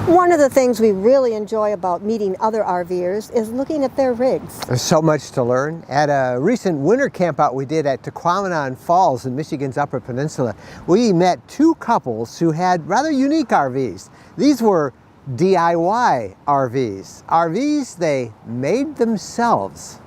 One of the things we really enjoy about meeting other RVers is looking at their rigs. There's so much to learn. At a recent winter campout we did at Tequamanon Falls in Michigan's Upper Peninsula, we met two couples who had rather unique RVs. These were DIY RVs, RVs they made themselves.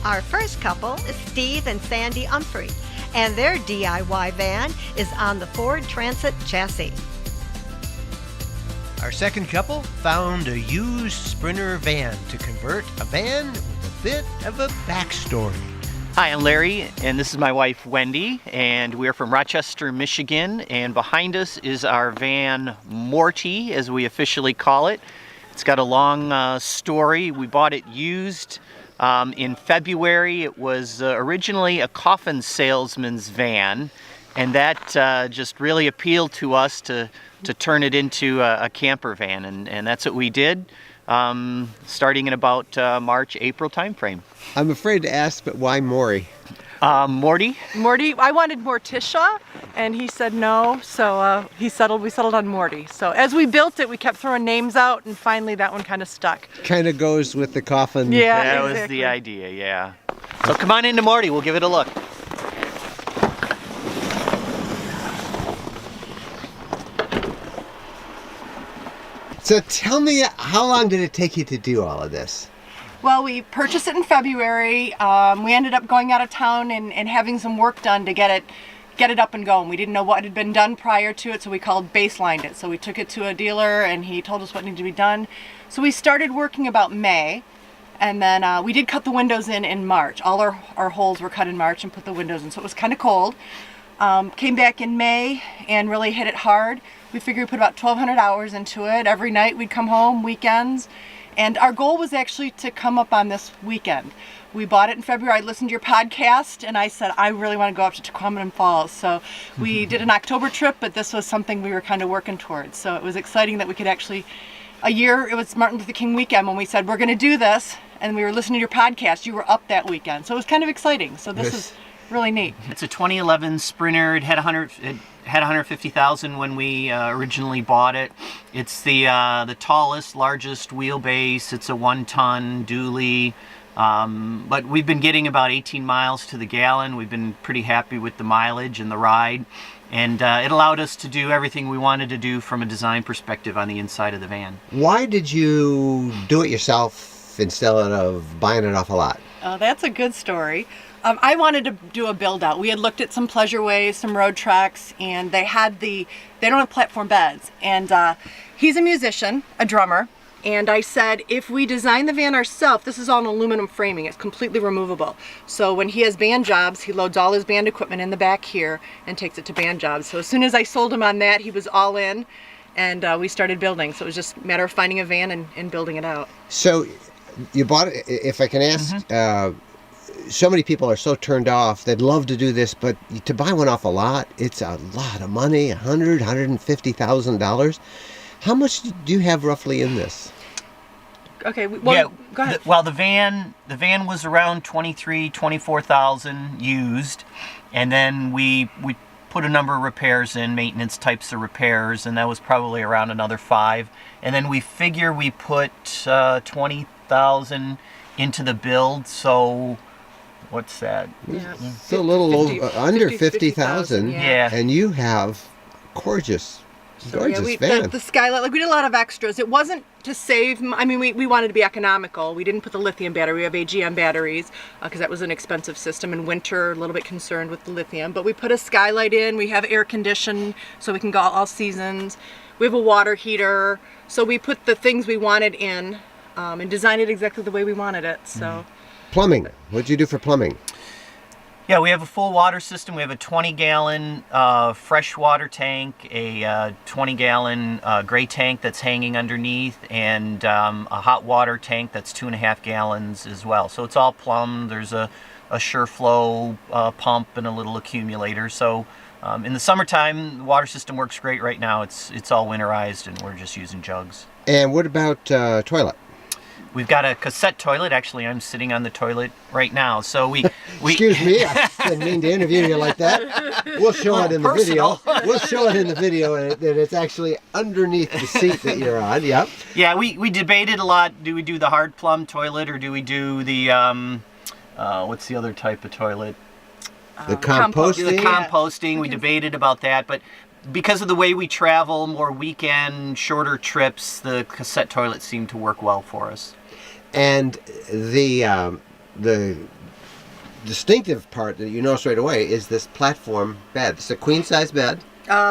Our first couple is Steve and Sandy Umphrey, and their DIY van is on the Ford Transit chassis. Our second couple found a used Sprinter van to convert a van with a bit of a backstory. Hi, I'm Larry, and this is my wife Wendy, and we're from Rochester, Michigan, and behind us is our van Morty, as we officially call it. It's got a long story. We bought it used in February. It was originally a coffin salesman's van, and that just really appealed to us to turn it into a camper van, and that's what we did, starting in about March, April timeframe. I'm afraid to ask, but why Maury? Morty? Morty, I wanted Morticia, and he said no, so we settled on Morty. So as we built it, we kept throwing names out, and finally that one kind of stuck. Kind of goes with the coffin. Yeah, That exactly. was the idea, yeah. So come on into Morty, we'll give it a look. So tell me, how long did it take you to do all of this? Well, we purchased it in February. We ended up going out of town and having some work done to get it up and going. We didn't know what had been done prior to it, so we baselined it. So we took it to a dealer, and he told us what needed to be done. So we started working about May, and then we did cut the windows in March. All our holes were cut in March and put the windows in, so it was kind of cold. Came back in May and really hit it hard. We figured we'd put about 1,200 hours into it. Every night we'd come home, weekends. And our goal was actually to come up on this weekend. We bought it in February. I listened to your podcast, and I said, I really want to go up to Tequamanon Falls. So we did an October trip, but this was something we were kind of working towards. So it was exciting that we could actually, it was Martin Luther King weekend when we said, we're going to do this, and we were listening to your podcast. You were up that weekend. So it was kind of exciting. So this is really neat. It's a 2011 Sprinter. It had 150,000 when we originally bought it. It's the tallest, largest wheelbase. It's a 1-ton dually. But we've been getting about 18 miles to the gallon. We've been pretty happy with the mileage and the ride. And it allowed us to do everything we wanted to do from a design perspective on the inside of the van. Why did you do it yourself instead of buying it off a lot? Oh, that's a good story. I wanted to do a build out. We had looked at some pleasure ways, some road tracks, and they don't have platform beds. And he's a musician, a drummer, and I said, if we design the van ourselves, this is all an aluminum framing, it's completely removable. So when he has band jobs, he loads all his band equipment in the back here and takes it to band jobs. So as soon as I sold him on that, he was all in, and we started building. So it was just a matter of finding a van and building it out. So you bought it, if I can ask, so many people are so turned off. They'd love to do this, but to buy one off a lot, it's a lot of money, $150,000. How much do you have roughly in this? Okay, well, go ahead. The van was around 24,000 used, and then we put a number of repairs in, maintenance types of repairs, and that was probably around another 5. And then we figure we put 20,000 into the build, so what's that? Yeah. It's a little under 50,000. Yeah. And you have gorgeous van. The skylight, we did a lot of extras. It wasn't to save, we wanted to be economical. We didn't put the lithium battery. We have AGM batteries because that was an expensive system. In winter, a little bit concerned with the lithium. But we put a skylight in. We have air conditioning so we can go all seasons. We have a water heater. So we put the things we wanted in and designed it exactly the way we wanted it. So. Plumbing. What'd you do for plumbing? Yeah, we have a full water system. We have a 20-gallon freshwater tank, a 20-gallon gray tank that's hanging underneath, and a hot water tank that's 2.5 gallons as well. So it's all plumbed. There's a SureFlow pump and a little accumulator. So in the summertime, the water system works great. Right now, it's all winterized, and we're just using jugs. And what about toilet? We've got a cassette toilet. Actually, I'm sitting on the toilet right now. So we Excuse me, I didn't mean to interview you like that. We'll show it in the video. We'll show it in the video that it's actually underneath the seat that you're on. Yep. Yeah, we debated a lot. Do we do the hard plumb toilet or do we do the what's the other type of toilet? The composting. The composting. We debated about that, but because of the way we travel, more weekend, shorter trips, the cassette toilet seemed to work well for us. And the distinctive part that you notice right away is this platform bed. It's a queen size bed.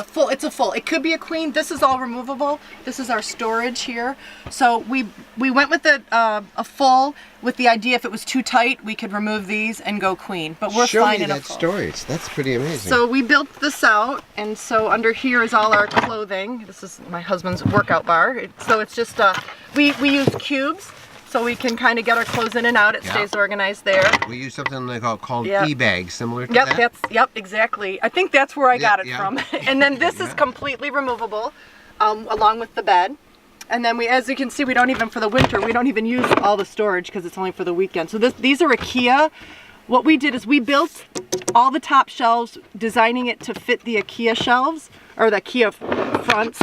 Full. It's a full. It could be a queen. This is all removable. This is our storage here. So we went with a full with the idea if it was too tight, we could remove these and go queen. But we're fine in a full. Show me that storage. That's pretty amazing. So we built this out, and so under here is all our clothing. This is my husband's workout bar. So it's just we use cubes. So we can kind of get our clothes in and out. It stays organized there. We use something called e-bags, similar to that? Yep, exactly. I think that's where I got it from. And then this is completely removable, along with the bed. And then as you can see, we don't even, for the winter, we don't even use all the storage because it's only for the weekend. So these are IKEA. What we did is we built all the top shelves, designing it to fit the IKEA shelves, or the IKEA fronts.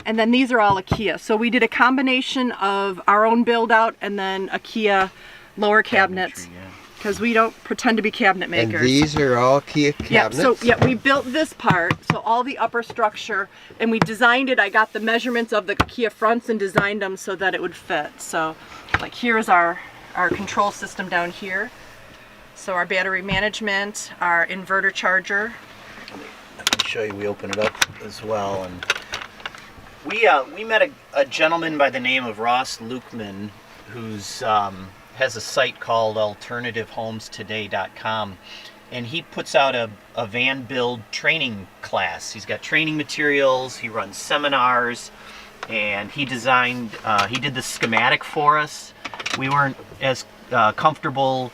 And then these are all IKEA. So we did a combination of our own build out and then IKEA lower cabinets. Because we don't pretend to be cabinet makers. And these are all IKEA cabinets? We built this part, so all the upper structure, and we designed it. I got the measurements of the IKEA fronts and designed them so that it would fit. So like here's our control system down here. So our battery management, our inverter charger. Let me show you, we open it up as well. And we met a gentleman by the name of Ross Lukeman, who's has a site called alternativehomestoday.com, and he puts out a van build training class. He's got training materials, he runs seminars, and he did the schematic for us. We weren't as comfortable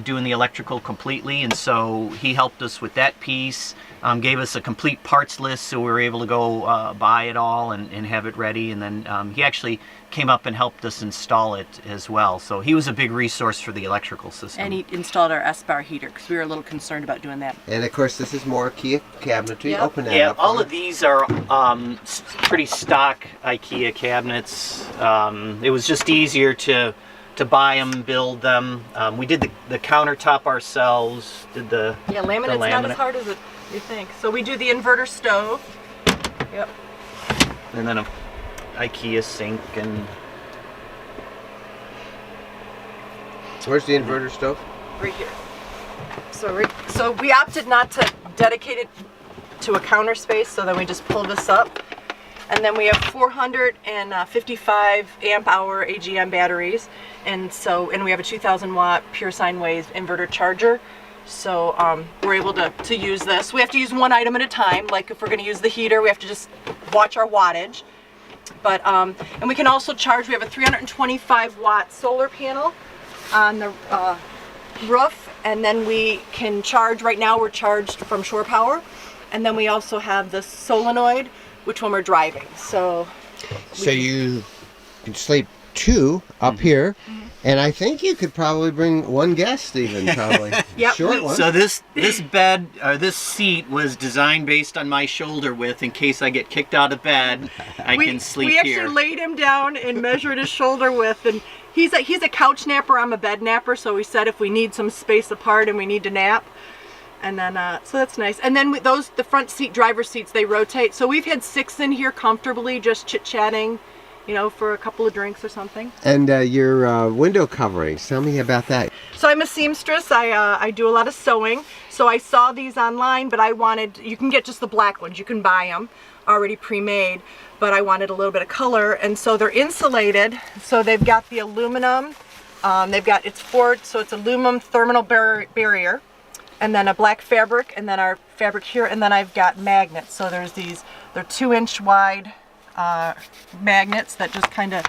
doing the electrical completely, and so he helped us with that piece. Gave us a complete parts list so we were able to go buy it all and have it ready, and then he actually came up and helped us install it as well. So he was a big resource for the electrical system. And he installed our S-bar heater because we were a little concerned about doing that. And of course this is more IKEA cabinetry. Yep. Open that up. All of these are pretty stock IKEA cabinets. It was just easier to buy them, build them. We did the countertop ourselves. Did the laminate's not as hard as you think. So we do the inverter stove. Yep. And then a IKEA sink and. Where's the inverter stove? Right here. So we opted not to dedicate it to a counter space, so then we just pull this up. And then we have 455 amp hour AGM batteries, and we have a 2,000 watt pure sine wave inverter charger. So we're able to use this. We have to use one item at a time. Like if we're going to use the heater, we have to just watch our wattage. But and we can also charge. We have a 325 watt solar panel on the roof, and then we can charge. Right now we're charged from shore power, and then we also have the solenoid, which when we're driving. So you can sleep two up here, and I think you could probably bring one guest even, probably. Yep. Short one. So this bed, or this seat was designed based on my shoulder width. In case I get kicked out of bed, I can sleep here. We actually laid him down and measured his shoulder width, and he's a couch napper, I'm a bed napper, so we said if we need some space apart and we need to nap. And then, so that's nice. And then the front seat, driver seats, they rotate. So we've had 6 in here comfortably, just chit-chatting, for a couple of drinks or something. And your window coverings, tell me about that. So I'm a seamstress. I do a lot of sewing. So I saw these online, but you can get just the black ones. You can buy them already pre-made, but I wanted a little bit of color. And so they're insulated. So they've got the aluminum. It's Ford, so it's aluminum thermal barrier. And then a black fabric, and then our fabric here, and then I've got magnets. So they're 2-inch wide magnets that just kind of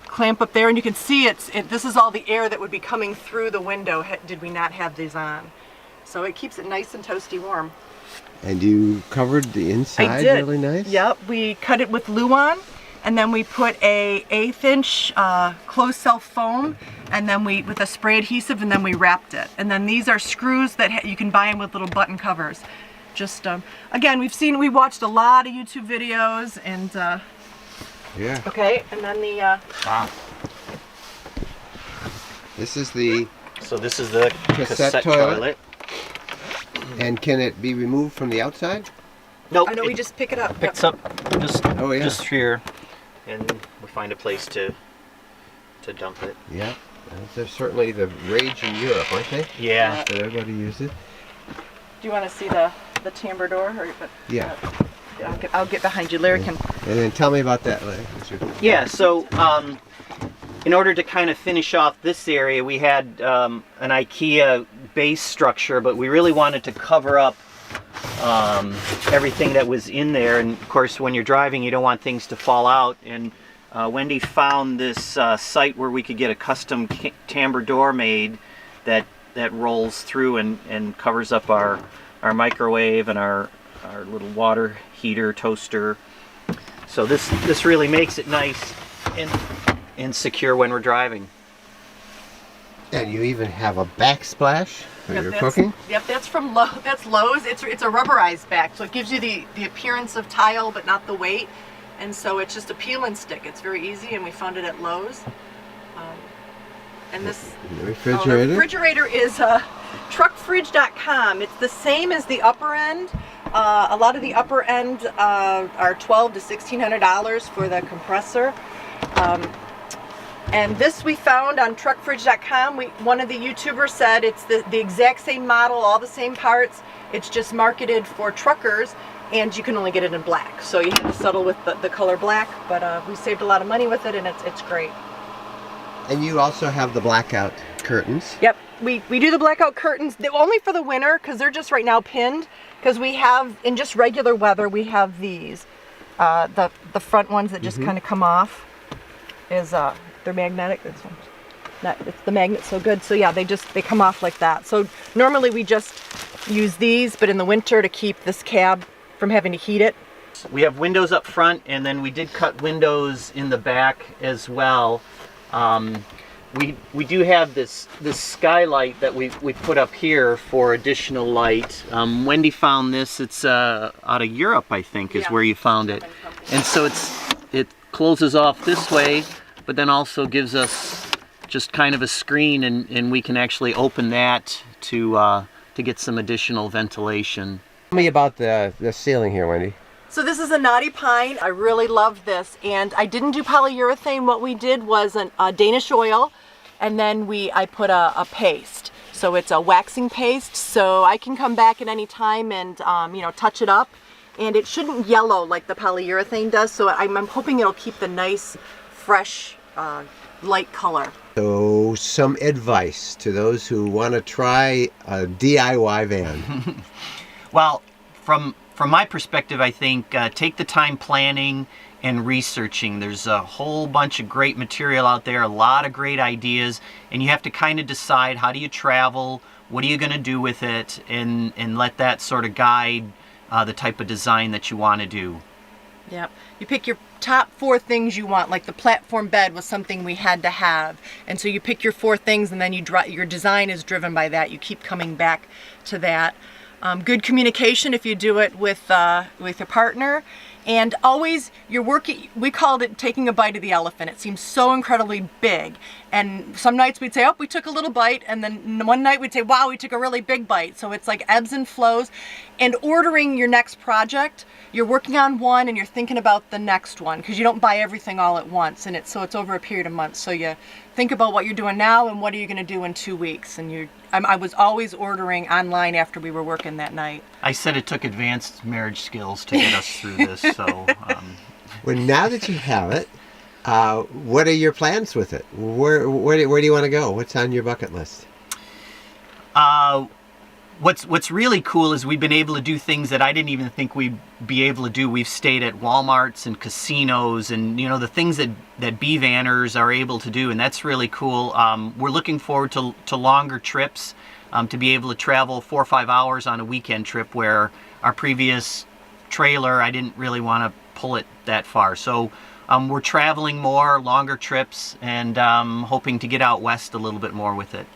clamp up there, and you can see this is all the air that would be coming through the window did we not have these on. So it keeps it nice and toasty warm. And you covered the inside I did. Really nice? Yep, we cut it with Luan, and then we put a 1/8 inch closed cell foam, and then with a spray adhesive, and then we wrapped it. And then these are screws that you can buy them with little button covers. Just again, we watched a lot of YouTube videos, and Yeah. okay, and then the This is the So this is the cassette toilet. And can it be removed from the outside? Nope. I know we just pick it up. picks up just Oh, yeah. just here, and we find a place to dump it. Yeah. They're certainly the rage in Europe, aren't they? Yeah. That everybody uses. Do you want to see the timbre door? Yeah. I'll get behind you. Larry can. And then tell me about that, Larry. Yeah, so in order to kind of finish off this area, we had an IKEA base structure, but we really wanted to cover up everything that was in there. And of course, when you're driving, you don't want things to fall out. And Wendy found this site where we could get a custom timbre door made that rolls through and covers up our microwave and our little water heater, toaster. So this really makes it nice and secure when we're driving. And you even have a backsplash when you're cooking? Yep, that's from Lowe's. It's a rubberized back, so it gives you the appearance of tile but not the weight. And so it's just a peel and stick. It's very easy, and we found it at Lowe's. And this The refrigerator? the refrigerator is truckfridge.com. It's the same as the upper end. A lot of the upper end are $1,200 to $1,600 for the compressor. And this we found on truckfridge.com. One of the YouTubers said it's the exact same model, all the same parts. It's just marketed for truckers, and you can only get it in black. So you have to settle with the color black, but we saved a lot of money with it, and it's great. And you also have the blackout curtains. Yep, we do the blackout curtains. They're only for the winter because they're just right now pinned. Because we have, in just regular weather, we have these. The front ones that just kind of come off is they're magnetic. It's the magnet's so good. So yeah, they come off like that. So normally we just use these, but in the winter to keep this cab from having to heat it. We have windows up front, and then we did cut windows in the back as well. We do have this skylight that we put up here for additional light. Wendy found this. It's out of Europe, I think, is where you found it. And so it closes off this way, but then also gives us just kind of a screen, and we can actually open that to get some additional ventilation. Tell me about the ceiling here, Wendy. So this is a knotty pine. I really love this, and I didn't do polyurethane. What we did was a Danish oil, and then I put a paste. So it's a waxing paste, so I can come back at any time and touch it up, and it shouldn't yellow like the polyurethane does. So I'm hoping it'll keep the nice, fresh, light color. So some advice to those who want to try a DIY van. Well, from my perspective, I think take the time planning and researching. There's a whole bunch of great material out there, a lot of great ideas, and you have to kind of decide, how do you travel, what are you going to do with it, and let that sort of guide the type of design that you want to do. Yep. You pick your top 4 things you want, like the platform bed was something we had to have. And so you pick your 4 things, and then your design is driven by that. You keep coming back to that. Good communication if you do it with your partner. And always, you're working, we called it taking a bite of the elephant. It seems so incredibly big. And some nights we'd say, oh, we took a little bite. And then one night we'd say, wow, we took a really big bite. So it's like ebbs and flows. And ordering your next project, you're working on one and you're thinking about the next one, because you don't buy everything all at once. And so it's over a period of months. So you think about what you're doing now and what are you going to do in 2 weeks. And I was always ordering online after we were working that night. I said it took advanced marriage skills to get us through this. So, Well, now that you have it, what are your plans with it? Where do you want to go? What's on your bucket list? What's really cool is we've been able to do things that I didn't even think we'd be able to do. We've stayed at Walmarts and casinos, and the things that B-vanners are able to do, and that's really cool. We're looking forward to longer trips, to be able to travel 4 or 5 hours on a weekend trip, where our previous trailer, I didn't really want to pull it that far. So we're traveling more, longer trips, and hoping to get out west a little bit more with it.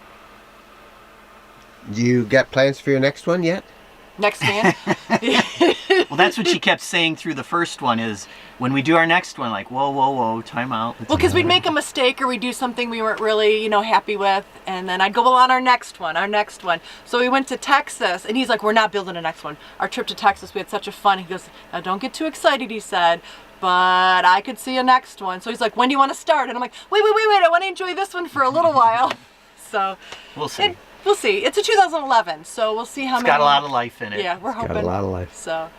You got plans for your next one yet? Next van. Well, that's what she kept saying through the first one is, when we do our next one, like, whoa, whoa, whoa, time out. Well, because we'd make a mistake or we'd do something we weren't really, happy with, and then I'd go, well, on our next one. So we went to Texas, and he's like, we're not building a next one. Our trip to Texas, we had such a fun. He goes, now don't get too excited, he said, but I could see a next one. So he's like, when do you want to start? And I'm like, wait, I want to enjoy this one for a little while. So we'll see. We'll see. It's a 2011, so we'll see how many. It's got a lot of life in it. Yeah, we're hoping. Got a lot of life. So.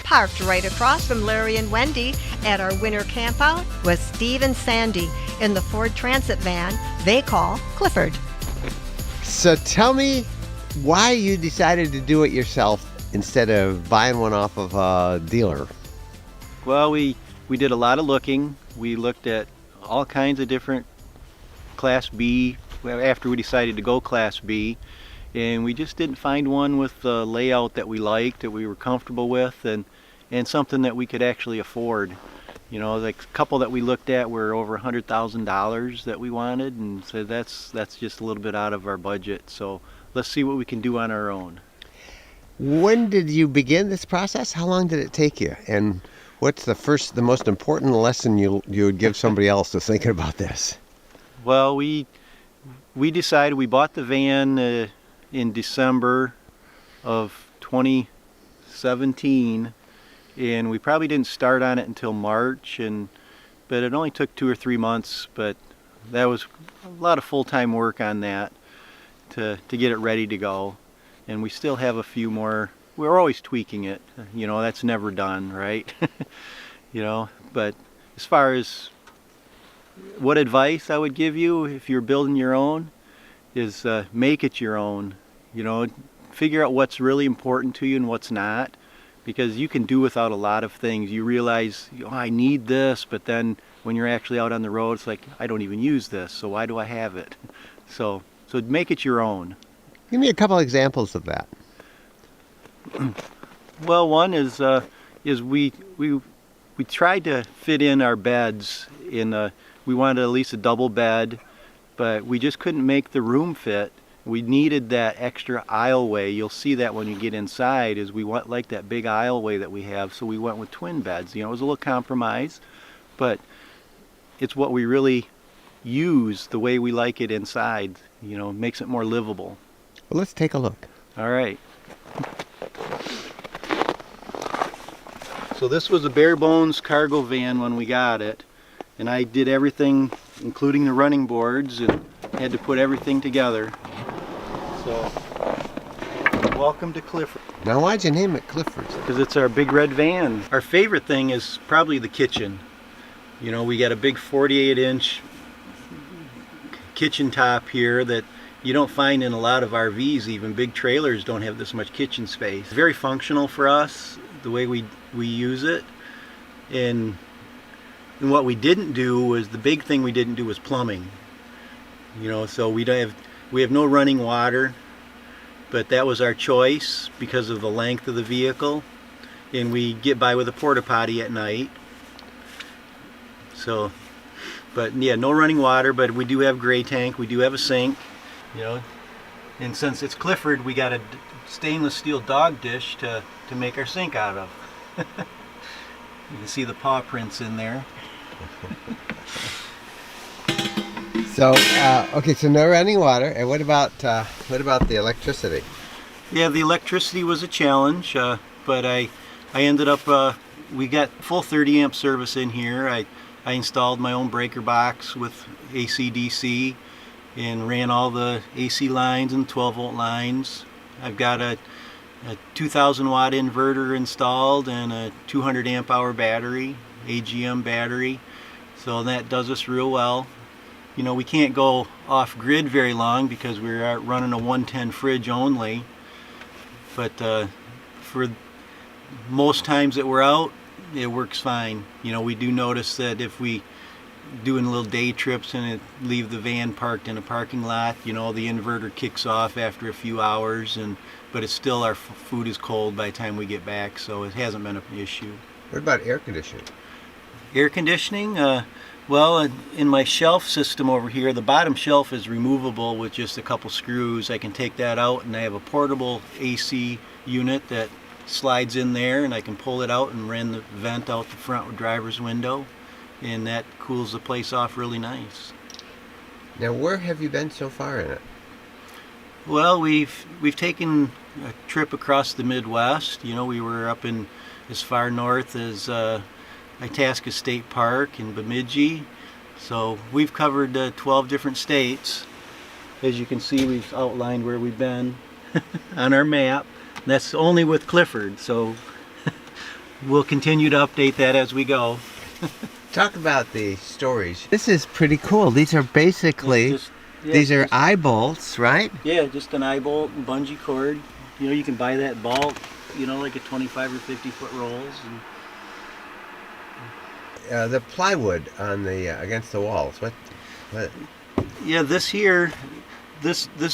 Parked right across from Larry and Wendy at our winter campout was Steve and Sandy in the Ford Transit van they call Clifford. So tell me why you decided to do it yourself instead of buying one off of a dealer. Well, we did a lot of looking. We looked at all kinds of different Class B after we decided to go Class B, and we just didn't find one with the layout that we liked, that we were comfortable with, and something that we could actually afford. Like a couple that we looked at were over $100,000 that we wanted, and so that's just a little bit out of our budget. So let's see what we can do on our own. When did you begin this process? How long did it take you? And what's the most important lesson you would give somebody else that's thinking about this? Well, we decided, we bought the van in December of 2017, and we probably didn't start on it until March, but it only took 2 or 3 months, but that was a lot of full-time work on that to get it ready to go. And we still have a few more. We're always tweaking it, that's never done, right? But as far as what advice I would give you if you're building your own is make it your own. Figure out what's really important to you and what's not, because you can do without a lot of things. You realize, I need this, but then when you're actually out on the road, it's like, I don't even use this, so why do I have it? So make it your own. Give me a couple examples of that. Well, one is we tried to fit in our beds in we wanted at least a double bed, but we just couldn't make the room fit. We needed that extra aisleway. You'll see that when you get inside, is we want like that big aisleway that we have, so we went with twin beds. It was a little compromise, but it's what we really use the way we like it inside. Makes it more livable. Well, let's take a look. All right. So this was a bare bones cargo van when we got it, and I did everything, including the running boards, and had to put everything together. So, welcome to Clifford. Now, why'd you name it Clifford's? Because it's our big red van. Our favorite thing is probably the kitchen. We got a big 48-inch kitchen top here that you don't find in a lot of RVs. Even big trailers don't have this much kitchen space. It's very functional for us, the way we use it. And what we didn't do was, the big thing we didn't do was plumbing. So we have no running water, but that was our choice because of the length of the vehicle, and we get by with a porta potty at night. So, but yeah, no running water, but we do have gray tank, we do have a sink, and since it's Clifford, we got a stainless steel dog dish to make our sink out of. You can see the paw prints in there. So, okay, so no running water. And what about the electricity? Yeah, the electricity was a challenge, but I ended up, we got full 30 amp service in here. I installed my own breaker box with AC/DC and ran all the AC lines and 12 volt lines. I've got a 2000 watt inverter installed and a 200 amp hour battery, AGM battery. So that does us real well. We can't go off grid very long because we're running a 110 fridge only. But for most times that we're out, it works fine. We do notice that if we doing little day trips and leave the van parked in a parking lot, the inverter kicks off after a few hours, but it's still, our food is cold by the time we get back, so it hasn't been an issue. What about air conditioning? Air conditioning, well, in my shelf system over here, the bottom shelf is removable with just a couple screws. I can take that out, and I have a portable AC unit that slides in there, and I can pull it out and run the vent out the front driver's window, and that cools the place off really nice. Now, where have you been so far in it? Well, we've taken a trip across the Midwest. You know, we were up in as far north as Itasca State Park in Bemidji. So we've covered 12 different states. As you can see, we've outlined where we've been on our map. That's only with Clifford, so we'll continue to update that as we go. Talk about the storage. This is pretty cool. These are basically, these are eye bolts, right? Yeah, just an eye bolt and bungee cord. You know, you can buy that in bulk, you know, like a 25 or 50 foot rolls. And The plywood on the against the walls. What? yeah, this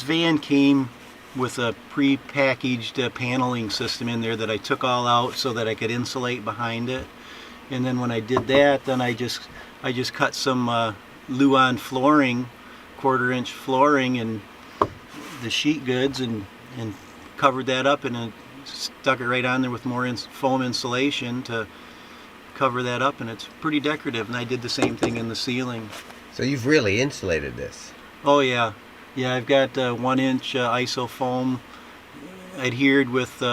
van came with a pre-packaged paneling system in there that I took all out so that I could insulate behind it. And then when I did that, then I just cut some Luan flooring, 1/4 inch flooring, and the sheet goods, and covered that up, and then stuck it right on there with more foam insulation to cover that up, and it's pretty decorative. And I did the same thing in the ceiling. So you've really insulated this. Oh yeah, yeah. I've got 1 inch iso foam adhered with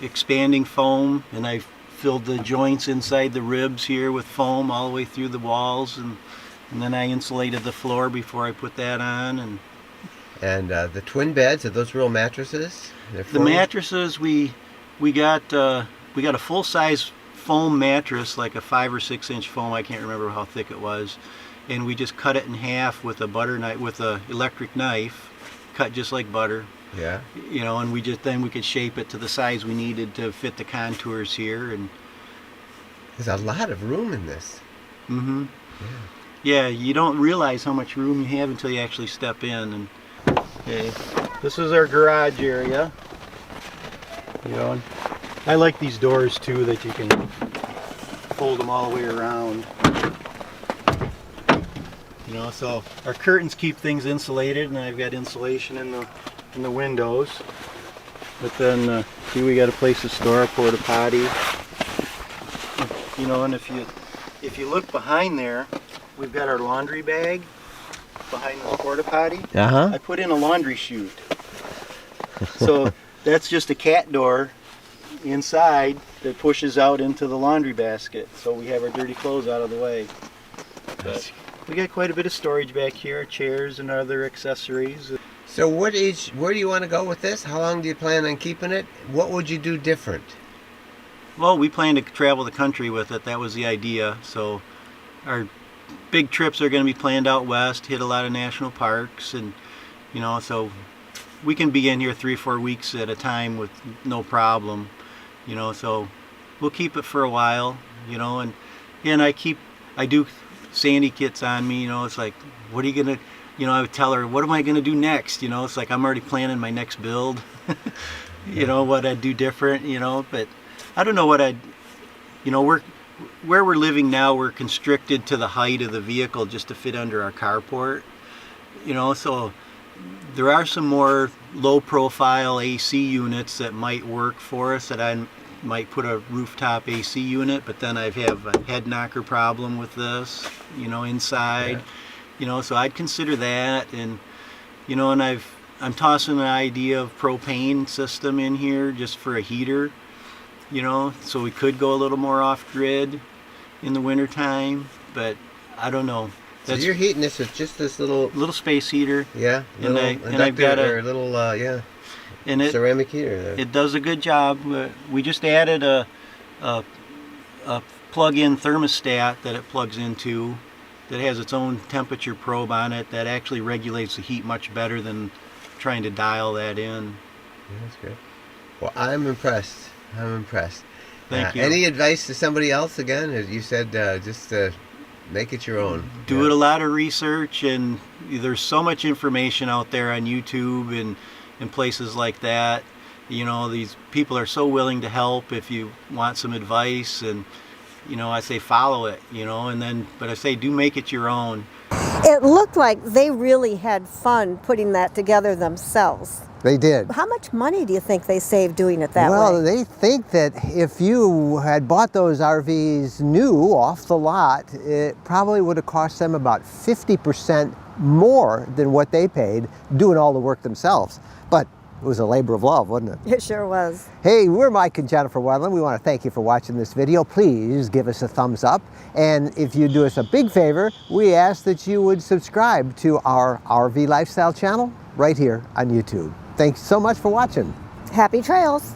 expanding foam, and I've filled the joints inside the ribs here with foam all the way through the walls, and then I insulated the floor before I put that on. And the twin beds, are those real mattresses? The mattresses, we got a full size foam mattress, like a 5 or 6 inch foam. I can't remember how thick it was, and we just cut it in half with a butter knife, with a electric knife, cut just like butter. Yeah. You know, and then we could shape it to the size we needed to fit the contours here. And there's a lot of room in this. Mm-hmm. Yeah, you don't realize how much room you have until you actually step in. And okay, this is our garage area. You know, and I like these doors too, that you can fold them all the way around. You know, so our curtains keep things insulated, and I've got insulation in the windows. But then see, we got a place to store a porta potty. You know, and if you look behind there, we've got our laundry bag behind the porta potty. Uh-huh. I put in a laundry chute. So that's just a cat door inside that pushes out into the laundry basket. So we have our dirty clothes out of the way. But we got quite a bit of storage back here, chairs and other accessories. So where do you want to go with this? How long do you plan on keeping it? What would you do different? Well, we plan to travel the country with it. That was the idea. So our big trips are going to be planned out west, hit a lot of national parks, and you know, so we can be in here 3 or 4 weeks at a time with no problem. You know, so we'll keep it for a while. You know, and I do Sandy kits on me. You know, it's like, what are you gonna? You know, I would tell her, what am I going to do next? You know, it's like I'm already planning my next build. You know, what I'd do different, you know, but I don't know what you know, where we're living now, we're constricted to the height of the vehicle just to fit under our carport. You know, so there are some more low profile AC units that might work for us, that I might put a rooftop AC unit, but then I have a head knocker problem with this, you know, inside. Yeah. You know, so I'd consider that. And you know, and I'm tossing the idea of propane system in here just for a heater, you know, so we could go a little more off grid in the wintertime, but I don't know. So you're heating this with just this little space heater. Yeah, and I've got a little and ceramic heater there. It does a good job. We just added a plug-in thermostat that it plugs into, that has its own temperature probe on it, that actually regulates the heat much better than trying to dial that in. Yeah, that's great. Well, I'm impressed. Thank you. Any advice to somebody else again? As you said, just make it your own. Do it a lot of research, and there's so much information out there on YouTube and places like that. You know, these people are so willing to help if you want some advice, and I say follow it, and then, but I say do make it your own. It looked like they really had fun putting that together themselves. They did. How much money do you think they saved doing it that Well, way? they think that if you had bought those RVs new off the lot, it probably would have cost them about 50% more than what they paid doing all the work themselves. But it was a labor of love, wasn't it? It sure was. Hey, we're Mike and Jennifer Wedland. We want to thank you for watching this video. Please give us a thumbs up. And if you do us a big favor, we ask that you would subscribe to our RV Lifestyle channel right here on YouTube. Thanks so much for watching. Happy trails.